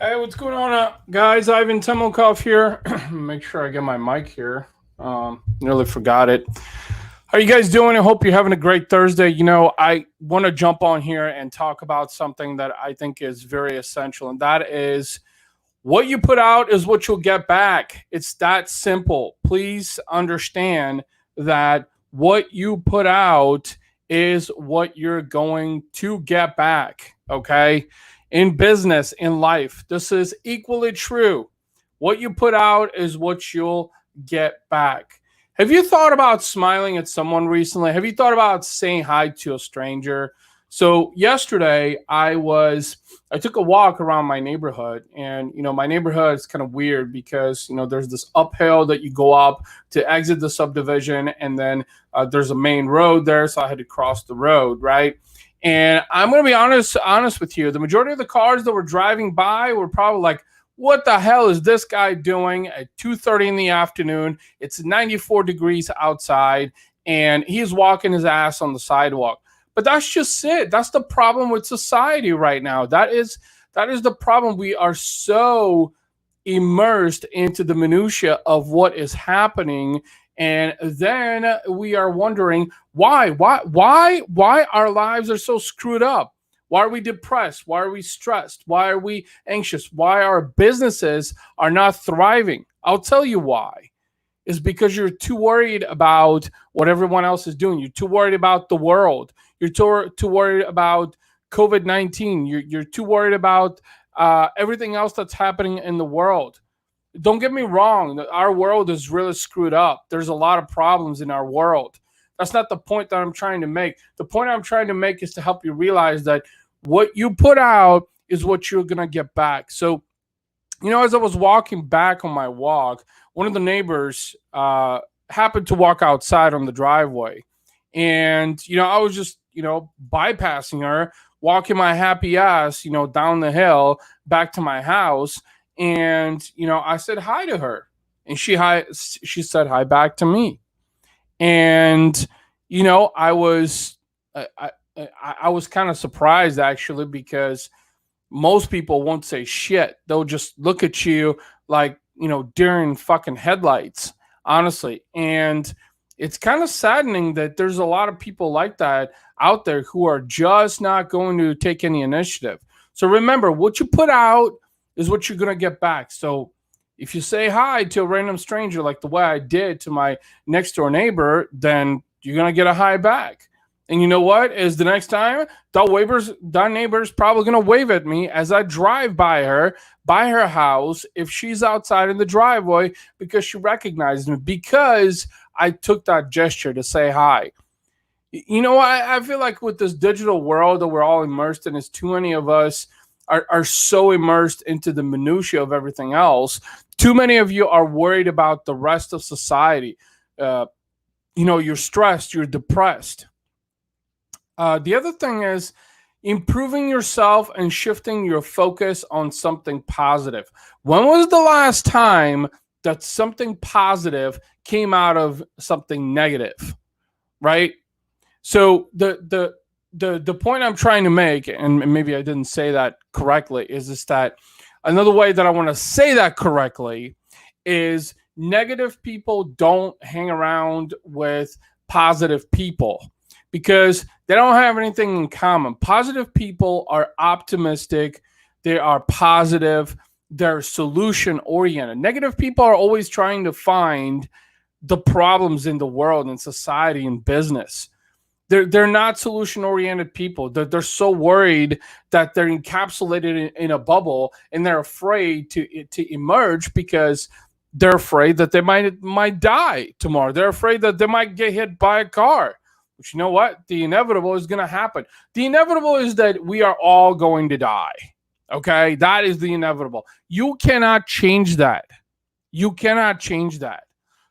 Hey, what's going on, guys? Ivan Temmelkov here. Make sure I get my mic here. Nearly forgot it. How are you guys doing? I hope you're having a great Thursday. I want to jump on here and talk about something that I think is very essential, and that is what you put out is what you'll get back. It's that simple. Please understand that what you put out is what you're going to get back. Okay. In business, in life, this is equally true. What you put out is what you'll get back. Have you thought about smiling at someone recently? Have you thought about saying hi to a stranger? So yesterday I took a walk around my neighborhood, and my neighborhood is kind of weird because there's this uphill that you go up to exit the subdivision, and then there's a main road there, so I had to cross the road, right? And I'm gonna be honest with you. The majority of the cars that were driving by were probably like, "What the hell is this guy doing at 2:30 in the afternoon? It's 94 degrees outside, and he's walking his ass on the sidewalk." But that's just it. That's the problem with society right now. That is the problem. We are so immersed into the minutia of what is happening, and then we are wondering why our lives are so screwed up. Why are we depressed? Why are we stressed? Why are we anxious? Why our businesses are not thriving? I'll tell you why. Is because you're too worried about what everyone else is doing. You're too worried about the world. You're too worried about COVID-19. You're too worried about everything else that's happening in the world. Don't get me wrong. Our world is really screwed up. There's a lot of problems in our world. That's not the point that I'm trying to make. The point I'm trying to make is to help you realize that what you put out is what you're going to get back. So, as I was walking back on my walk, one of the neighbors happened to walk outside on the driveway. And, I was just, bypassing her, walking my happy ass, down the hill back to my house. And, I said hi to her. And she said hi back to me. And, I was, I was kind of surprised actually because most people won't say shit. They'll just look at you like, during fucking headlights, honestly. And it's kind of saddening that there's a lot of people like that out there who are just not going to take any initiative. So remember, what you put out is what you're going to get back. So if you say hi to a random stranger like the way I did to my next door neighbor, then you're going to get a hi back. And you know what? Is the next time that neighbor's probably gonna wave at me as I drive by her house, if she's outside in the driveway because she recognized me because I took that gesture to say hi. I feel like with this digital world that we're all immersed in, is too many of us are so immersed into the minutia of everything else. Too many of you are worried about the rest of society. You're stressed, you're depressed. The other thing is improving yourself and shifting your focus on something positive. When was the last time that something positive came out of something negative? Right? So the point I'm trying to make, and maybe I didn't say that correctly, is just that another way that I want to say that correctly is negative people don't hang around with positive people because they don't have anything in common. Positive people are optimistic, they are positive, they're solution oriented. Negative people are always trying to find the problems in the world and society and business. They're not solution oriented people. They're so worried that they're encapsulated in a bubble and they're afraid to emerge because they're afraid that they might die tomorrow. They're afraid that they might get hit by a car. But you know what? The inevitable is going to happen. The inevitable is that we are all going to die. Okay? That is the inevitable. You cannot change that. You cannot change that.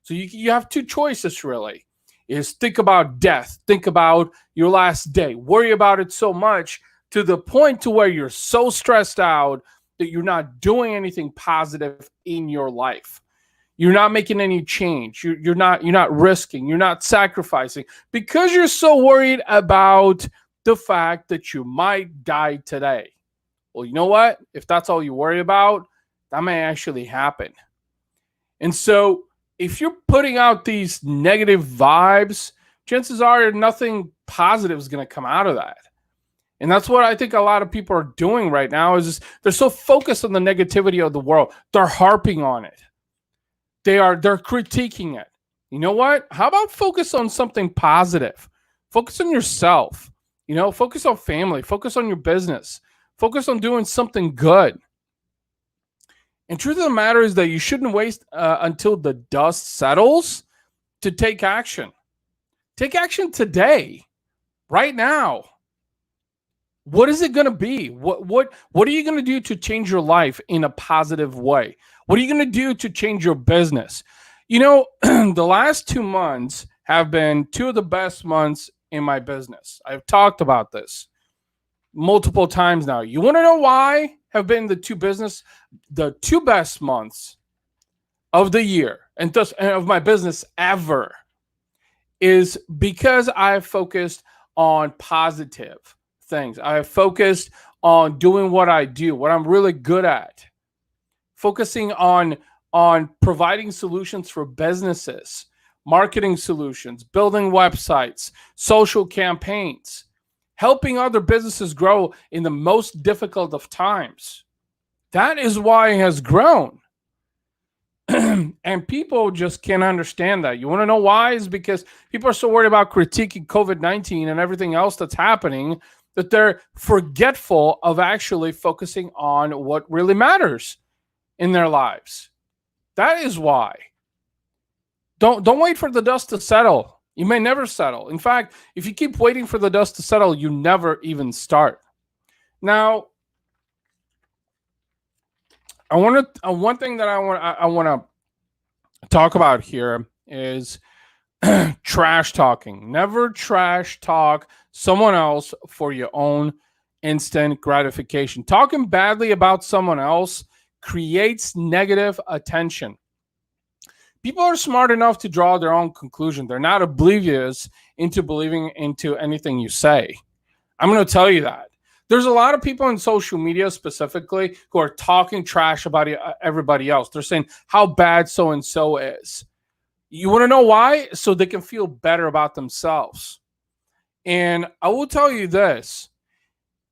So you have two choices really. Is think about death. Think about your last day. Worry about it so much to the point to where you're so stressed out that you're not doing anything positive in your life. You're not making any change. You're not risking. You're not sacrificing because you're so worried about the fact that you might die today. Well, you know what? If that's all you worry about, that may actually happen. And so if you're putting out these negative vibes, chances are nothing positive is going to come out of that. And that's what I think a lot of people are doing right now is they're so focused on the negativity of the world. They're harping on it. They're critiquing it. You know what? How about focus on something positive? Focus on yourself. Focus on family. Focus on your business. Focus on doing something good. And truth of the matter is that you shouldn't wait until the dust settles to take action. Take action today, right now. What is it going to be? What are you going to do to change your life in a positive way? What are you going to do to change your business? The last 2 months have been 2 of the best months in my business. I've talked about this multiple times now. You want to know why have been the 2 best months of the year and thus of my business ever is because I've focused on positive things. I have focused on doing what I do, what I'm really good at, focusing on providing solutions for businesses, marketing solutions, building websites, social campaigns, helping other businesses grow in the most difficult of times. That is why it has grown. And people just can't understand that. You want to know why? Is because people are so worried about critiquing COVID-19 and everything else that's happening that they're forgetful of actually focusing on what really matters in their lives. That is why. Don't wait for the dust to settle. You may never settle. In fact, if you keep waiting for the dust to settle, you never even start. Now, one thing that I want to talk about here is trash talking. Never trash talk someone else for your own instant gratification. Talking badly about someone else creates negative attention. People are smart enough to draw their own conclusion. They're not oblivious into believing into anything you say. I'm going to tell you that. There's a lot of people on social media specifically who are talking trash about everybody else. They're saying how bad so-and-so is. You want to know why? So they can feel better about themselves. And I will tell you this.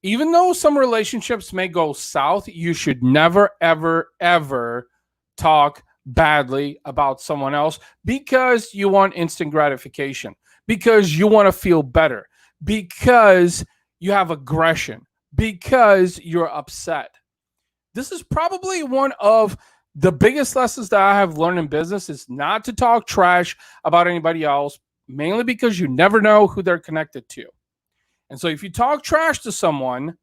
Even though some relationships may go south, you should never, ever, ever talk badly about someone else because you want instant gratification, because you want to feel better, because you have aggression, because you're upset. This is probably one of the biggest lessons that I have learned in business is not to talk trash about anybody else, mainly because you never know who they're connected to. And so if you talk trash to someone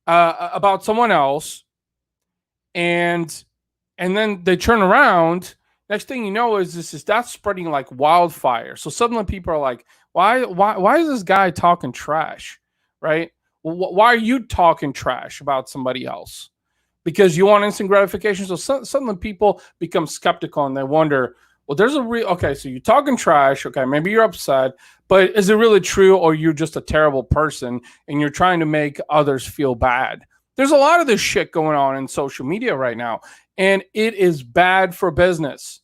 about someone else and then they turn around, next thing you know is that's spreading like wildfire. So suddenly people are like, why is this guy talking trash, right? Why are you talking trash about somebody else? Because you want instant gratification. So suddenly people become skeptical and they wonder, well, there's okay, so you're talking trash. Okay, maybe you're upset, but is it really true or you're just a terrible person and you're trying to make others feel bad? There's a lot of this shit going on in social media right now, and it is bad for business.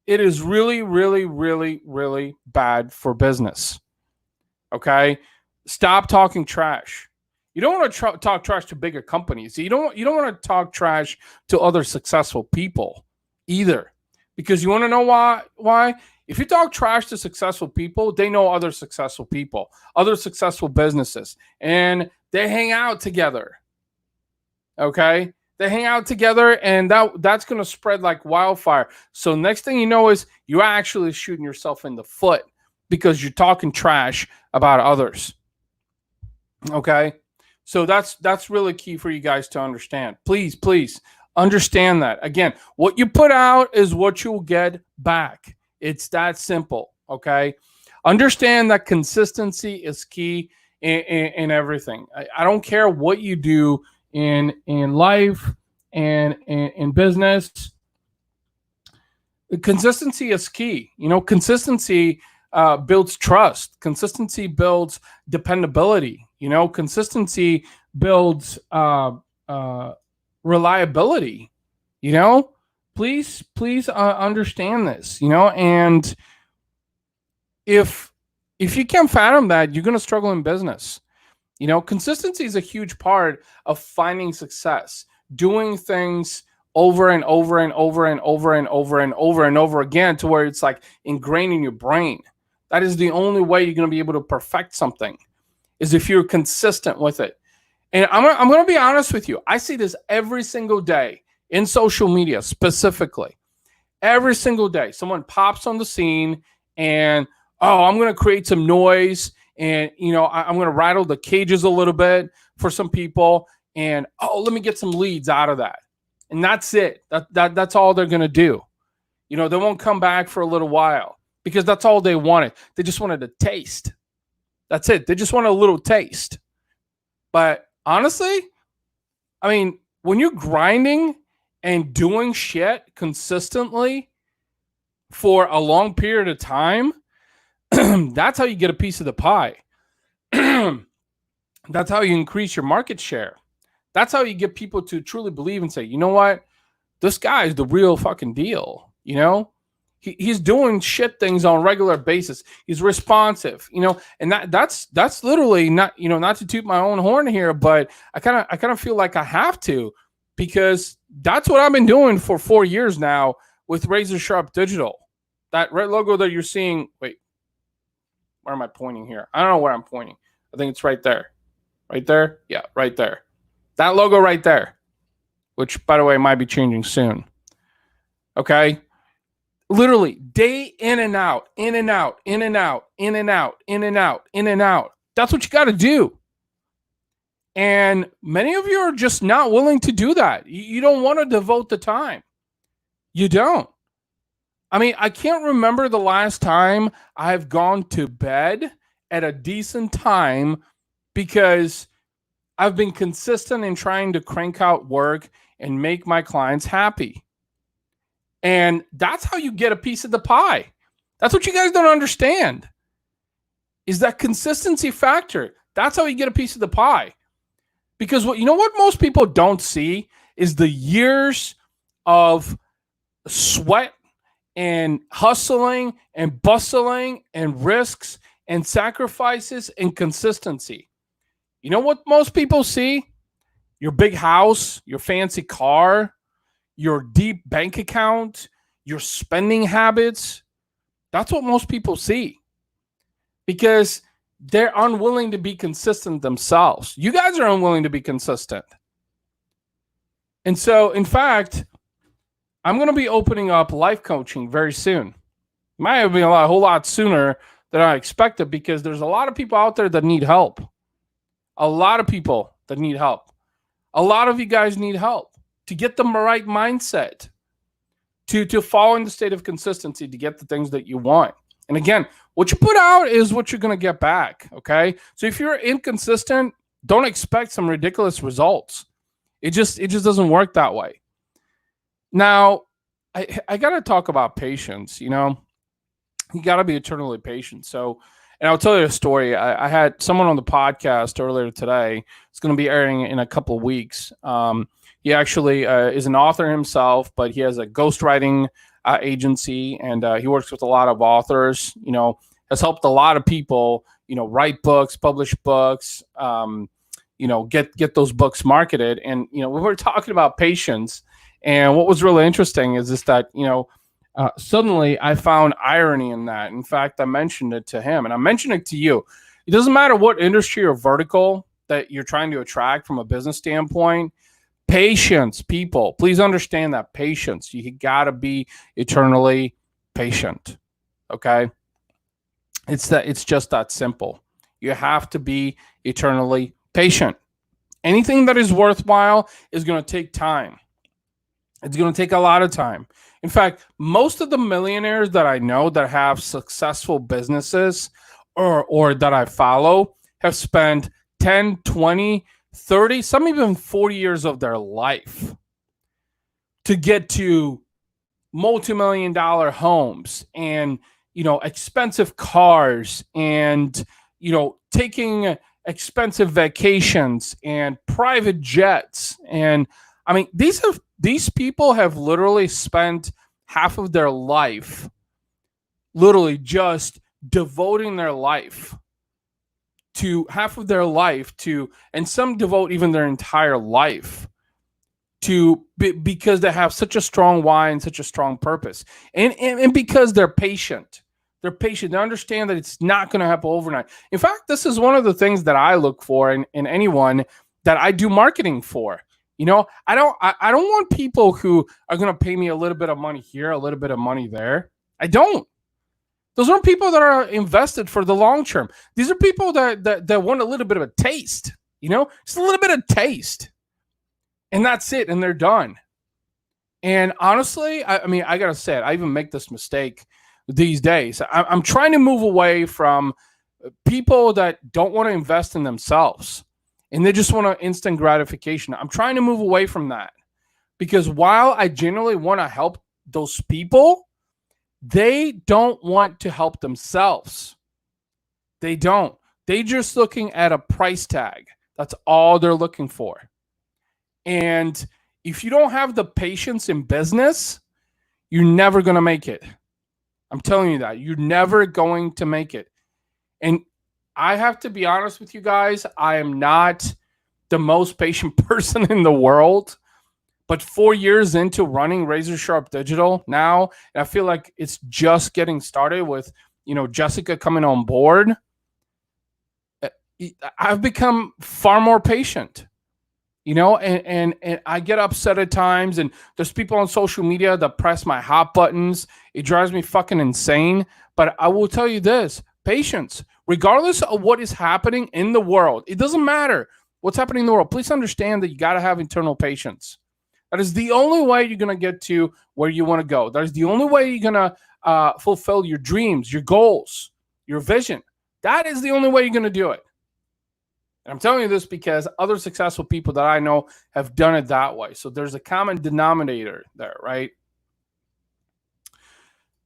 It is really, really, really, really bad for business. Okay? Stop talking trash. You don't want to talk trash to bigger companies. You don't want to talk trash to other successful people either. Because you want to know why? If you talk trash to successful people, they know other successful people, other successful businesses, and they hang out together. Okay? They hang out together, and that's going to spread like wildfire. So next thing you know is you're actually shooting yourself in the foot because you're talking trash about others. Okay? So that's really key for you guys to understand. Please understand that. Again, what you put out is what you'll get back. It's that simple, okay? Understand that consistency is key in everything. I don't care what you do in life and in business. Consistency is key. Consistency builds trust. Consistency builds dependability. Consistency builds reliability. Please understand this. And if you can't fathom that, you're going to struggle in business. Consistency is a huge part of finding success, doing things over and over and over and over and over and over and over again to where it's like ingrained in your brain. That is the only way you're going to be able to perfect something, is if you're consistent with it. And I'm going to be honest with you. I see this every single day in social media specifically. Every single day, someone pops on the scene and, I'm going to create some noise and, I'm going to rattle the cages a little bit for some people. And, let me get some leads out of that. And that's it. That's all they're going to do. They won't come back for a little while because that's all they wanted. They just wanted a taste. That's it. They just want a little taste. But honestly, I mean, when you're grinding and doing shit consistently for a long period of time, that's how you get a piece of the pie. That's how you increase your market share. That's how you get people to truly believe and say, you know what? This guy is the real fucking deal. He's doing shit things on a regular basis. He's responsive, and that's literally not, not to toot my own horn here, but I kind of feel like I have to, because that's what I've been doing for 4 years now with Razor Sharp Digital. That red logo that you're seeing, wait, where am I pointing here? I don't know where I'm pointing. I think it's right there. Right there? Yeah, right there. That logo right there, which, by the way, might be changing soon. Okay? Literally, day in and out, in and out, in and out, in and out, in and out, in and out. That's what you got to do. And many of you are just not willing to do that. You don't want to devote the time. You don't. I mean, I can't remember the last time I've gone to bed at a decent time because I've been consistent in trying to crank out work and make my clients happy. And that's how you get a piece of the pie. That's what you guys don't understand, is that consistency factor. That's how you get a piece of the pie. Because what most people don't see is the years of sweat and hustling and bustling and risks and sacrifices and consistency. You know what most people see? Your big house, your fancy car, your deep bank account, your spending habits. That's what most people see, because they're unwilling to be consistent themselves. You guys are unwilling to be consistent. And so, in fact, I'm going to be opening up life coaching very soon. It might have been a whole lot sooner than I expected, because there's a lot of people out there that need help. A lot of people that need help. A lot of you guys need help to get the right mindset, to fall in the state of consistency, to get the things that you want. And again, what you put out is what you're going to get back, okay? So if you're inconsistent, don't expect some ridiculous results. It just doesn't work that way. Now, I got to talk about patience, You got to be eternally patient. So, and I'll tell you a story. I had someone on the podcast earlier today. It's going to be airing in a couple of weeks. He actually is an author himself, but he has a ghostwriting agency, and he works with a lot of authors, has helped a lot of people, write books, publish books, get those books marketed. And, we were talking about patience. And what was really interesting is just that, suddenly I found irony in that. In fact, I mentioned it to him, and I mentioned it to you. It doesn't matter what industry or vertical that you're trying to attract from a business standpoint. Patience, people. Please understand that patience. You got to be eternally patient. Okay? It's just that simple. You have to be eternally patient. Anything that is worthwhile is going to take time. It's going to take a lot of time. In fact, most of the millionaires that I know that have successful businesses or that I follow have spent 10, 20, 30, some even 40 years of their life to get to multi-million-dollar homes and expensive cars and, taking expensive vacations and private jets. And I mean, these people have literally spent half of their life literally just devoting their life to half of their life to, and some devote even their entire life to, because they have such a strong why and such a strong purpose, and because they're patient. They're patient. They understand that it's not going to happen overnight. In fact, this is one of the things that I look for in anyone that I do marketing for. I don't want people who are going to pay me a little bit of money here, a little bit of money there. I don't. Those aren't people that are invested for the long term. These are people that want a little bit of a taste, just a little bit of taste. And that's it. And they're done. And honestly, I mean, I got to say it. I even make this mistake these days. I'm trying to move away from people that don't want to invest in themselves and they just want an instant gratification. I'm trying to move away from that because while I genuinely want to help those people, they don't want to help themselves. They don't. They're just looking at a price tag. That's all they're looking for. And if you don't have the patience in business, you're never going to make it. I'm telling you that. You're never going to make it. And I have to be honest with you guys. I am not the most patient person in the world. But 4 years into running Razor Sharp Digital now, and I feel like it's just getting started with, Jessica coming on board. I've become far more patient, and I get upset at times. And there's people on social media that press my hot buttons. It drives me fucking insane. But I will tell you this, patience, regardless of what is happening in the world, it doesn't matter what's happening in the world. Please understand that you got to have internal patience. That is the only way you're going to get to where you want to go. That is the only way you're going to fulfill your dreams, your goals, your vision. That is the only way you're going to do it. And I'm telling you this because other successful people that I know have done it that way. So there's a common denominator there, right?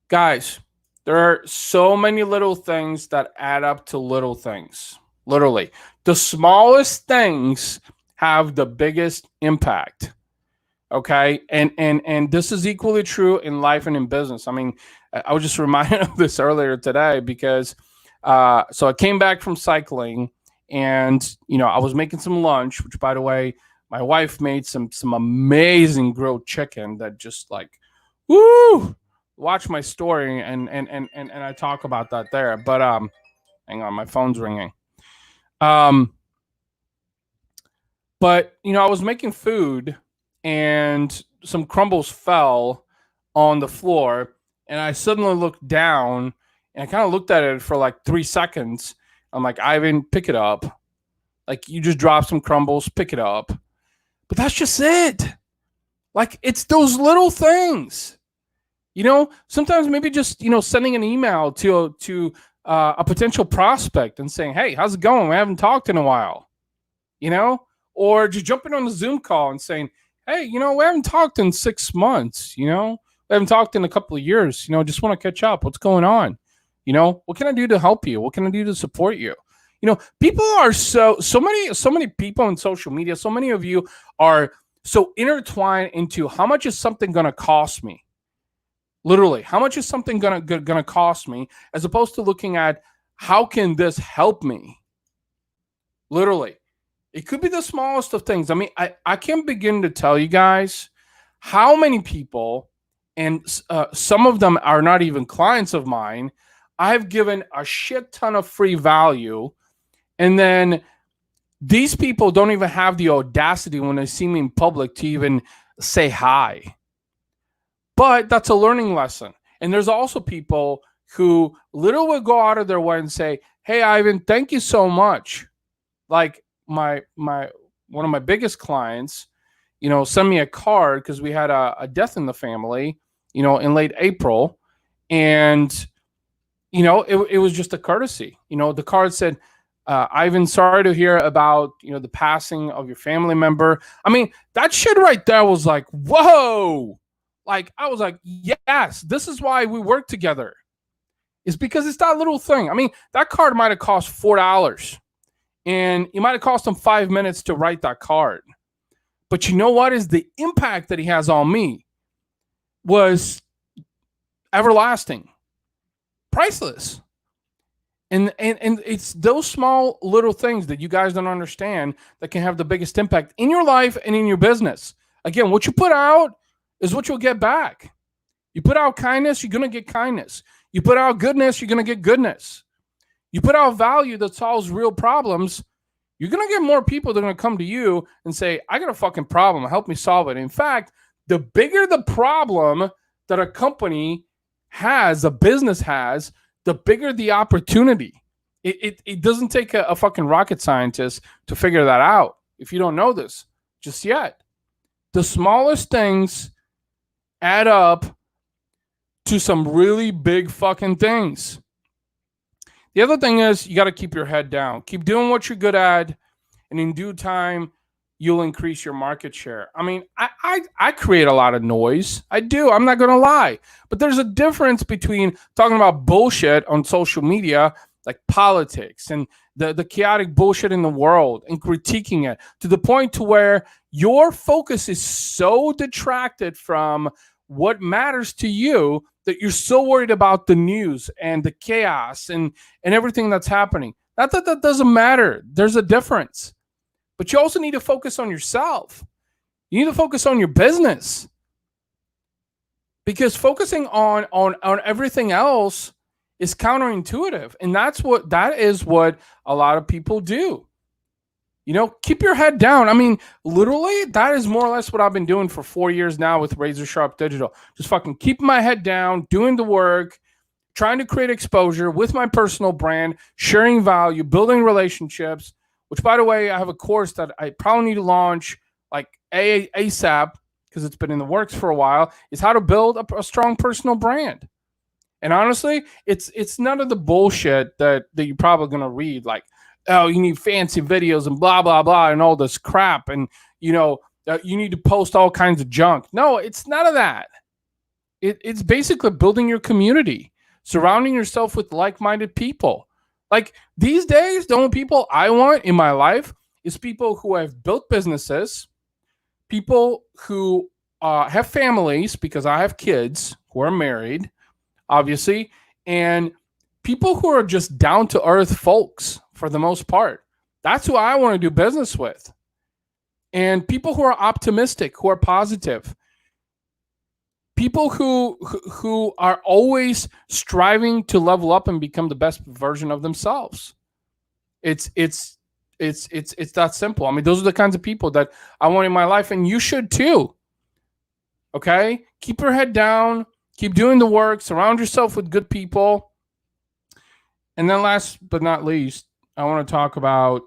Guys, there are so many little things that add up to little things. Literally. The smallest things have the biggest impact. Okay. And this is equally true in life and in business. I mean, I was just reminded of this earlier today because, so I came back from cycling and, I was making some lunch, which by the way, my wife made some amazing grilled chicken that just like, woo, watch my story and I talk about that there. But, hang on, my phone's ringing. But, I was making food and some crumbles fell on the floor and I suddenly looked down and I kind of looked at it for like 3 seconds. I'm like, Ivan, pick it up. Like you just dropped some crumbles, pick it up. But that's just it. Like it's those little things, sometimes maybe just, sending an email to a potential prospect and saying, hey, how's it going? We haven't talked in a while, or just jumping on the Zoom call and saying, hey, we haven't talked in 6 months, we haven't talked in a couple of years, just want to catch up. What's going on? What can I do to help you? What can I do to support you? People are so many people on social media. So many of you are so intertwined into how much is something going to cost me? Literally, how much is something going to cost me as opposed to looking at how can this help me? Literally. It could be the smallest of things. I mean, I can't begin to tell you guys how many people, and some of them are not even clients of mine, I've given a shit ton of free value. And then these people don't even have the audacity when they see me in public to even say hi. But that's a learning lesson. And there's also people who literally will go out of their way and say, hey, Ivan, thank you so much. Like, my one of my biggest clients, sent me a card because we had a death in the family, in late April. And, it was just a courtesy. The card said, Ivan, sorry to hear about, the passing of your family member. I mean, that shit right there was like, whoa. Like, I was like, yes, this is why we work together. is because it's that little thing. I mean, that card might have cost $4 and it might have cost him 5 minutes to write that card. But you know what is the impact that he has on me was everlasting, priceless. And it's those small little things that you guys don't understand that can have the biggest impact in your life and in your business. Again, what you put out is what you'll get back. You put out kindness, you're going to get kindness. You put out goodness, you're going to get goodness. You put out value that solves real problems, you're going to get more people that are going to come to you and say, I got a fucking problem. Help me solve it. In fact, the bigger the problem that a company has, a business has, the bigger the opportunity. It doesn't take a fucking rocket scientist to figure that out if you don't know this just yet. The smallest things add up to some really big fucking things. The other thing is you got to keep your head down. Keep doing what you're good at, and in due time, you'll increase your market share. I mean, I create a lot of noise. I do. I'm not going to lie. But there's a difference between talking about bullshit on social media, like politics and the chaotic bullshit in the world, and critiquing it to the point to where your focus is so detracted from what matters to you that you're so worried about the news and the chaos and everything that's happening. Not that that doesn't matter. There's a difference. But you also need to focus on yourself. You need to focus on your business. Because focusing on everything else is counterintuitive. And that is what a lot of people do. You know, keep your head down. I mean, literally, that is more or less what I've been doing for 4 years now with Razor Sharp Digital. Just fucking keeping my head down, doing the work, trying to create exposure with my personal brand, sharing value, building relationships, which, by the way, I have a course that I probably need to launch like ASAP because it's been in the works for a while, is how to build a strong personal brand. And honestly, it's none of the bullshit that you're probably going to read, like, oh, you need fancy videos and blah, blah, blah, and all this crap. And, you know, you need to post all kinds of junk. No, it's none of that. It's basically building your community, surrounding yourself with like-minded people. Like these days, the only people I want in my life is people who have built businesses, people who have families, because I have kids who are married, obviously, and people who are just down-to-earth folks for the most part. That's who I want to do business with. And people who are optimistic, who are positive. People who are always striving to level up and become the best version of themselves. It's that simple. I mean, those are the kinds of people that I want in my life, and you should too. Okay? Keep your head down, keep doing the work, surround yourself with good people. And then last but not least, I want to talk about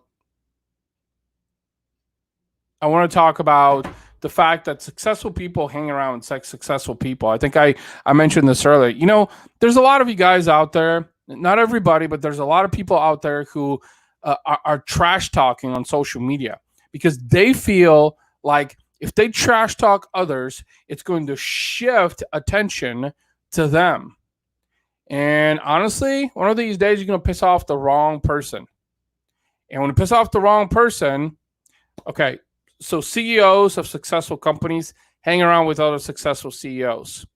the fact that successful people hang around with successful people. I think I mentioned this earlier. You know, there's a lot of you guys out there, not everybody, but there's a lot of people out there who are trash talking on social media because they feel like if they trash talk others, it's going to shift attention to them. And honestly, one of these days, you're going to piss off the wrong person. And when you piss off the wrong person, okay, so CEOs of successful companies hang around with other successful CEOs.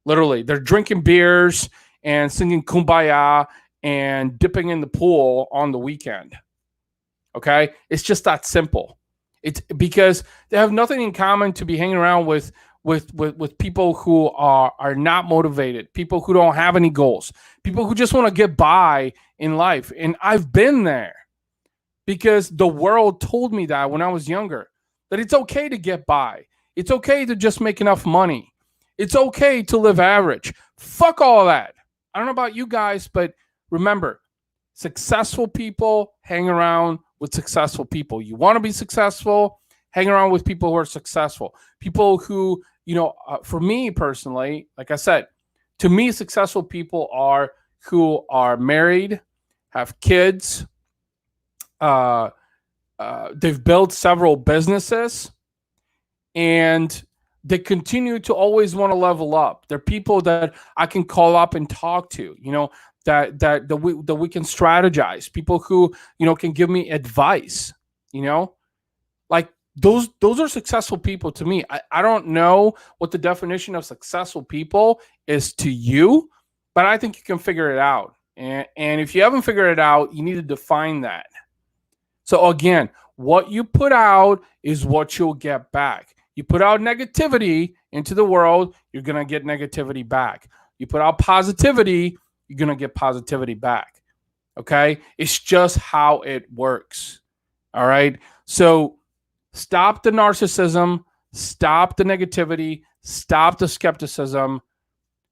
Literally, they're drinking beers and singing Kumbaya and dipping in the pool on the weekend. Okay? It's just that simple. It's because they have nothing in common to be hanging around with people who are not motivated, people who don't have any goals, people who just want to get by in life. And I've been there because the world told me that when I was younger, that it's okay to get by. It's okay to just make enough money. It's okay to live average. Fuck all that. I don't know about you guys, but remember, successful people hang around with successful people. You want to be successful, hang around with people who are successful. People who, you know, for me personally, like I said, to me, successful people are who are married, have kids, they've built several businesses, and they continue to always want to level up. They're people that I can call up and talk to. You know, that we can strategize, people who, can give me advice, like those are successful people to me. I don't know what the definition of successful people is to you, but I think you can figure it out. And if you haven't figured it out, you need to define that. So again, what you put out is what you'll get back. You put out negativity into the world, you're going to get negativity back. You put out positivity, you're going to get positivity back. Okay? It's just how it works. All right? So stop the narcissism, stop the negativity, stop the skepticism.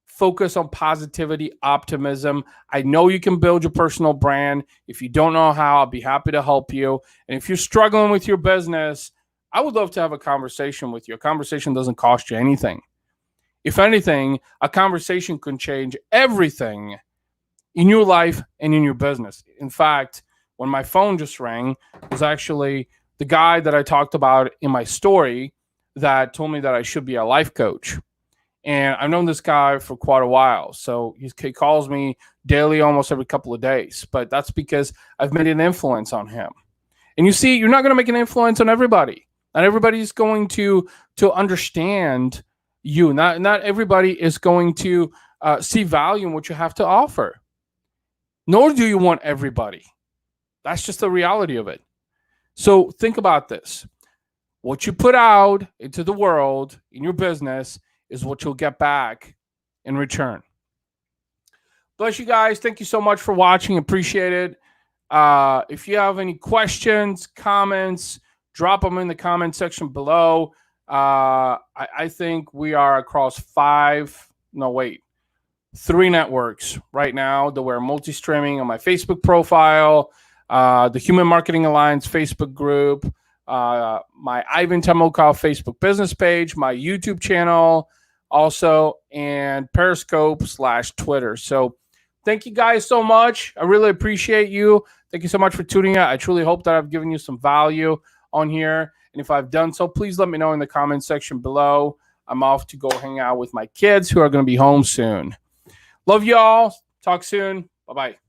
Focus on positivity, optimism. I know you can build your personal brand. If you don't know how, I'll be happy to help you. And if you're struggling with your business, I would love to have a conversation with you. A conversation doesn't cost you anything. If anything, a conversation can change everything in your life and in your business. In fact, when my phone just rang, it was actually the guy that I talked about in my story that told me that I should be a life coach. And I've known this guy for quite a while. So he calls me daily, almost every couple of days. But that's because I've made an influence on him. And you see, you're not going to make an influence on everybody. Not everybody's going to understand you. Not everybody is going to see value in what you have to offer. Nor do you want everybody. That's just the reality of it. So think about this. What you put out into the world, in your business, is what you'll get back in return. Bless you guys. Thank you so much for watching. Appreciate it. If you have any questions, comments, drop them in the comment section below. I think we are across 3 networks right now that we're multi-streaming on my Facebook profile, the Human Marketing Alliance Facebook group, my Ivan Temolkov Facebook business page, my YouTube channel also, and Periscope/Twitter. So thank you guys so much. I really appreciate you. Thank you so much for tuning in. I truly hope that I've given you some value on here. And if I've done so, please let me know in the comment section below. I'm off to go hang out with my kids who are going to be home soon. Love y'all. Talk soon. Bye-bye.